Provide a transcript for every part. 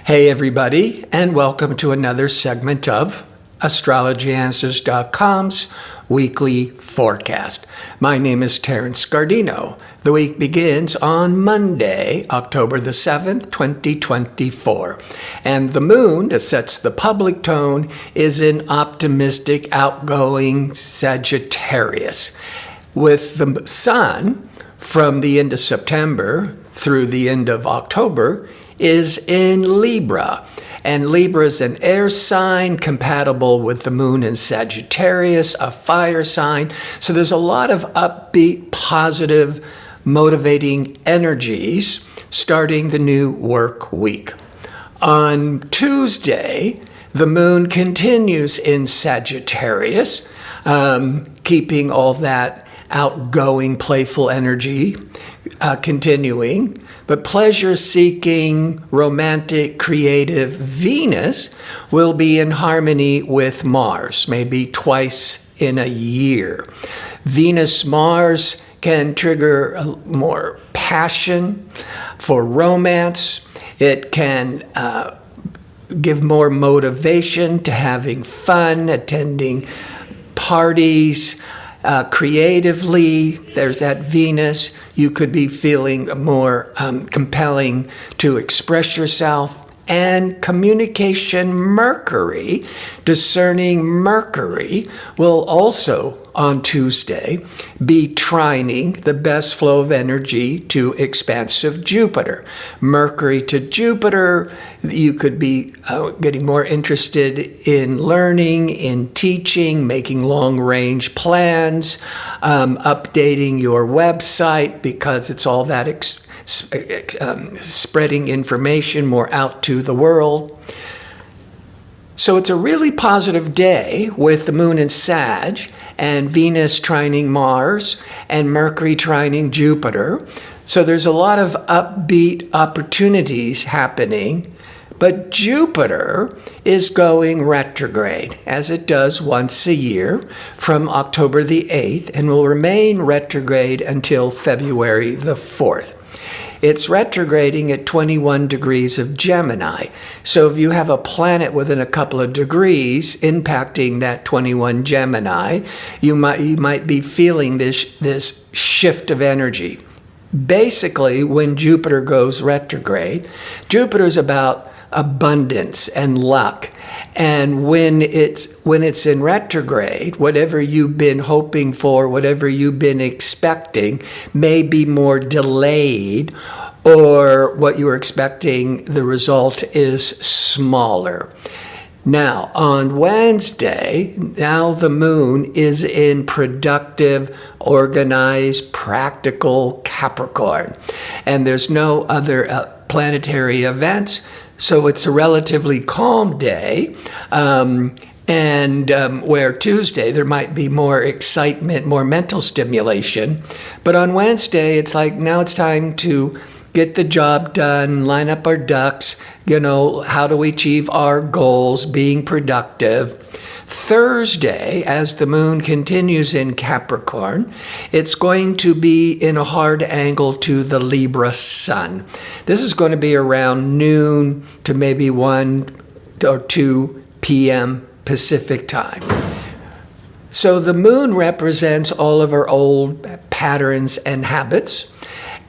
Hey everybody, and welcome to another segment of AstrologyAnswers.com's weekly forecast. My name is Terence. The week begins on Monday, October the 7th, 2024. And the moon that sets the public tone is in optimistic, outgoing Sagittarius, with the sun from the end of September through the end of October is in Libra. And Libra is an air sign compatible with the moon in Sagittarius, a fire sign. So there's a lot of upbeat, positive, motivating energies starting the new work week. On Tuesday, the moon continues in Sagittarius, keeping all that outgoing, playful energy continuing. But pleasure-seeking, romantic, creative Venus will be in harmony with Mars, maybe twice in a year. Venus-Mars can trigger more passion for romance. It can give more motivation to having fun, attending parties. Creatively, there's that Venus. You could be feeling more compelling to express yourself. And communication Mercury, discerning Mercury, will also on Tuesday be trining the best flow of energy to expansive Jupiter. Mercury to Jupiter, you could be getting more interested in learning, in teaching, making long-range plans, updating your website because it's all that spreading information more out to the world. So it's a really positive day with the moon in Sag and Venus trining Mars and Mercury trining Jupiter. So there's a lot of upbeat opportunities happening, but Jupiter is going retrograde, as it does once a year from October the 8th, and will remain retrograde until February the 4th. It's retrograding at 21 degrees of Gemini. So if you have a planet within a couple of degrees impacting that 21 Gemini, you might be feeling this shift of energy. Basically, when Jupiter goes retrograde, Jupiter's about abundance and luck. And when it's in retrograde, whatever you've been hoping for, whatever you've been expecting, may be more delayed, or what you were expecting, the result is smaller. Now, on Wednesday, now the moon is in productive, organized, practical Capricorn. And there's no other planetary events. So it's a relatively calm day, where Tuesday there might be more excitement, more mental stimulation. But on Wednesday, it's like now it's time to get the job done, line up our ducks, how do we achieve our goals, being productive. Thursday, as the moon continues in Capricorn, it's going to be in a hard angle to the Libra sun. This is going to be around noon to maybe 1 or 2 p.m. Pacific time. So the moon represents all of our old patterns and habits.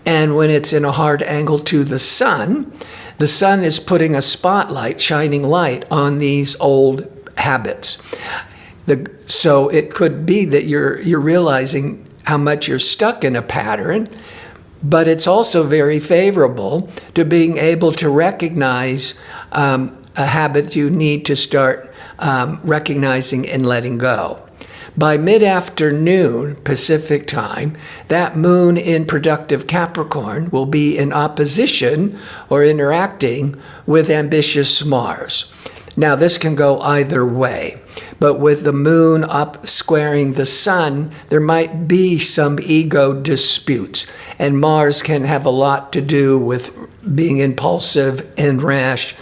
And when it's in a hard angle to the sun is putting a spotlight, shining light on these old habits. So it could be that you're realizing how much you're stuck in a pattern, but it's also very favorable to being able to recognize a habit you need to start recognizing and letting go. By mid-afternoon Pacific time, that moon in productive Capricorn will be in opposition or interacting with ambitious Mars. Now, this can go either way, but with the moon up squaring the sun, there might be some ego disputes, and Mars can have a lot to do with being impulsive and rash.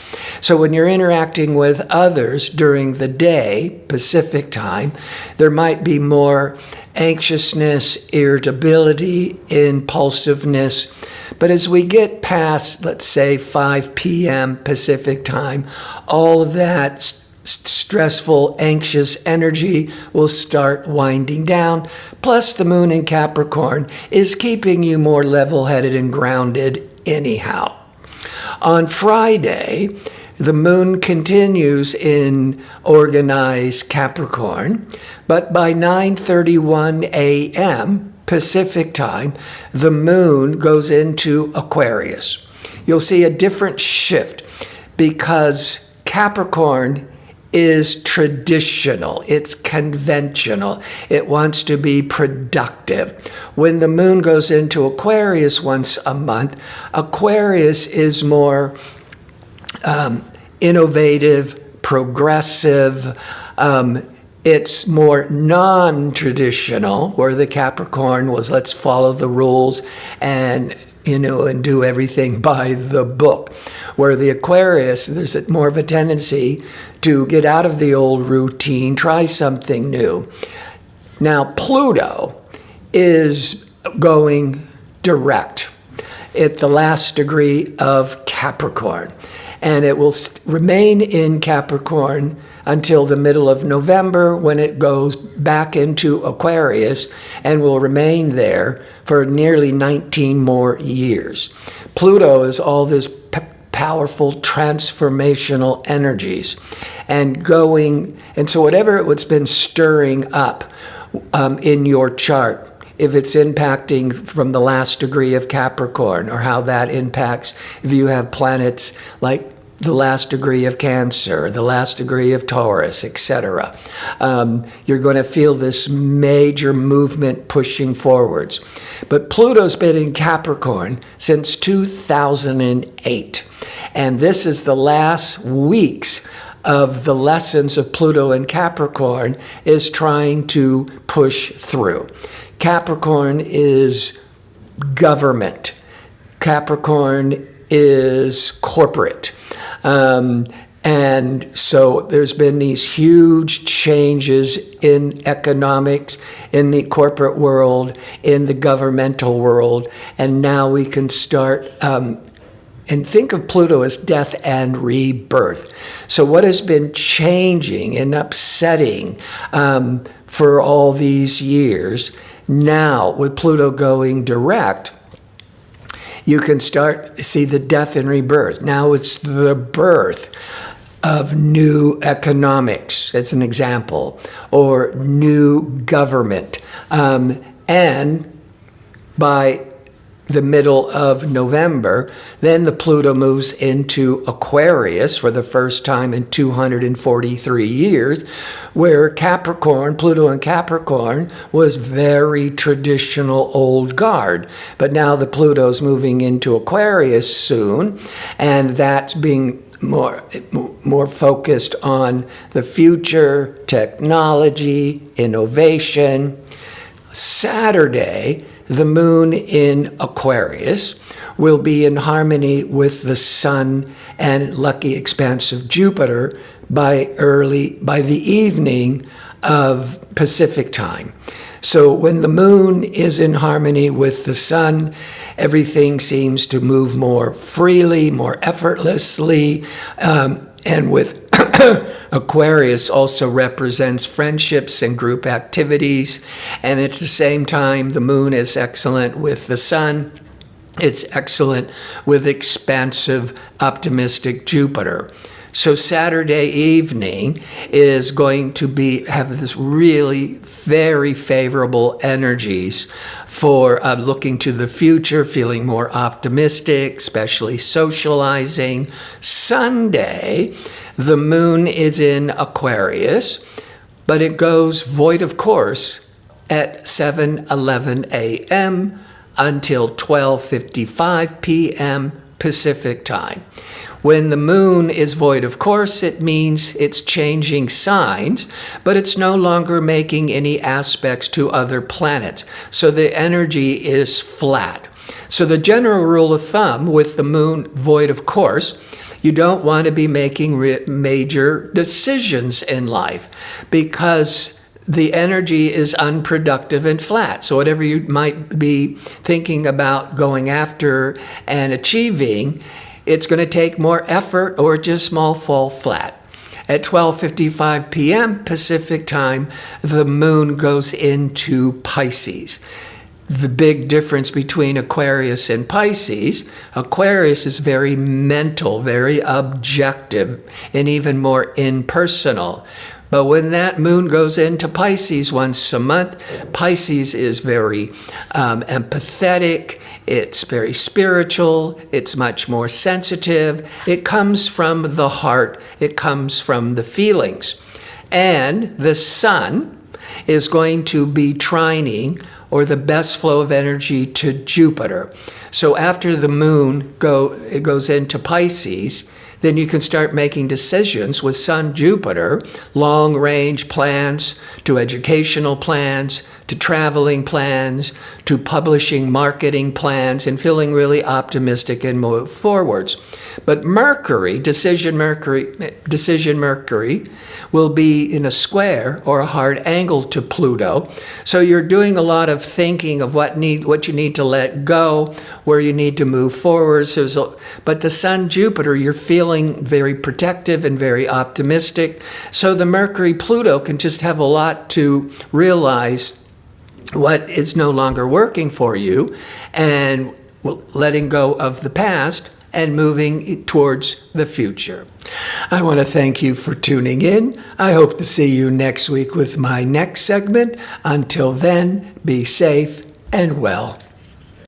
So when you're interacting with others during the day, Pacific time, there might be more anxiousness, irritability, impulsiveness. But as we get past, let's say, 5 p.m. Pacific time, all of that stressful, anxious energy will start winding down. Plus, the moon in Capricorn is keeping you more level-headed and grounded anyhow. On Friday, the moon continues in organized Capricorn, but by 9:31 a.m. Pacific time, the moon goes into Aquarius. You'll see a different shift because Capricorn is traditional, it's conventional, it wants to be productive. When the moon goes into Aquarius once a month, Aquarius is more innovative, progressive, it's more non-traditional, where the Capricorn was let's follow the rules and do everything by the book. Where the Aquarius, there's more of a tendency to get out of the old routine, try something new. Now, Pluto is going direct at the last degree of Capricorn, and it will remain in Capricorn until the middle of November, when it goes back into Aquarius and will remain there for nearly 19 more years. Pluto is all this powerful transformational energies and so whatever it's been stirring up in your chart, if it's impacting from the last degree of Capricorn, or how that impacts if you have planets like the last degree of Cancer, the last degree of Taurus, etc. You're going to feel this major movement pushing forwards. But Pluto's been in Capricorn since 2008. And this is the last weeks of the lessons of Pluto in Capricorn is trying to push through. Capricorn is government. Capricorn is corporate. And so there's been these huge changes in economics, in the corporate world, in the governmental world, and now we can start and think of Pluto as death and rebirth. So what has been changing and upsetting for all these years, now with Pluto going direct, you can start to see the death and rebirth. Now it's the birth of new economics, as an example, or new government. And by the middle of November, then the Pluto moves into Aquarius for the first time in 243 years, where Pluto in Capricorn was very traditional old guard. But now the Pluto's moving into Aquarius soon, and that's being more focused on the future, technology, innovation. Saturday, the moon in Aquarius will be in harmony with the sun and lucky expansive Jupiter by the evening of Pacific time. So when the moon is in harmony with the sun, everything seems to move more freely, more effortlessly, and with Aquarius also represents friendships and group activities, and at the same time, the moon is excellent with the sun. It's excellent with expansive, optimistic Jupiter. So Saturday evening is going to have this really very favorable energies for looking to the future, feeling more optimistic, especially socializing. Sunday, the moon is in Aquarius, but it goes void of course at 7:11 a.m. until 12:55 p.m. Pacific time. When the moon is void of course, it means it's changing signs, but it's no longer making any aspects to other planets. So the energy is flat. So the general rule of thumb with the moon void of course, you don't want to be making major decisions in life, because the energy is unproductive and flat. So whatever you might be thinking about going after and achieving, it's going to take more effort or just fall flat. At 12:55 p.m. Pacific time, the moon goes into Pisces. The big difference between Aquarius and Pisces, Aquarius is very mental, very objective, and even more impersonal. But when that moon goes into Pisces once a month, Pisces is very empathetic, it's very spiritual, it's much more sensitive. It comes from the heart, it comes from the feelings. And the sun is going to be trining, or the best flow of energy, to Jupiter. So after the moon goes into Pisces, then you can start making decisions with Sun Jupiter, long-range plans, to educational plans, to traveling plans, to publishing, marketing plans, and feeling really optimistic and move forwards. But Mercury, decision Mercury, will be in a square or a hard angle to Pluto. So you're doing a lot of thinking of what you need to let go, where you need to move forward. But the Sun Jupiter, you're feeling very protective and very optimistic. So the Mercury Pluto can just have a lot to realize what is no longer working for you, and letting go of the past and moving towards the future. I want to thank you for tuning in. I hope to see you next week with my next segment. Until then, be safe and well.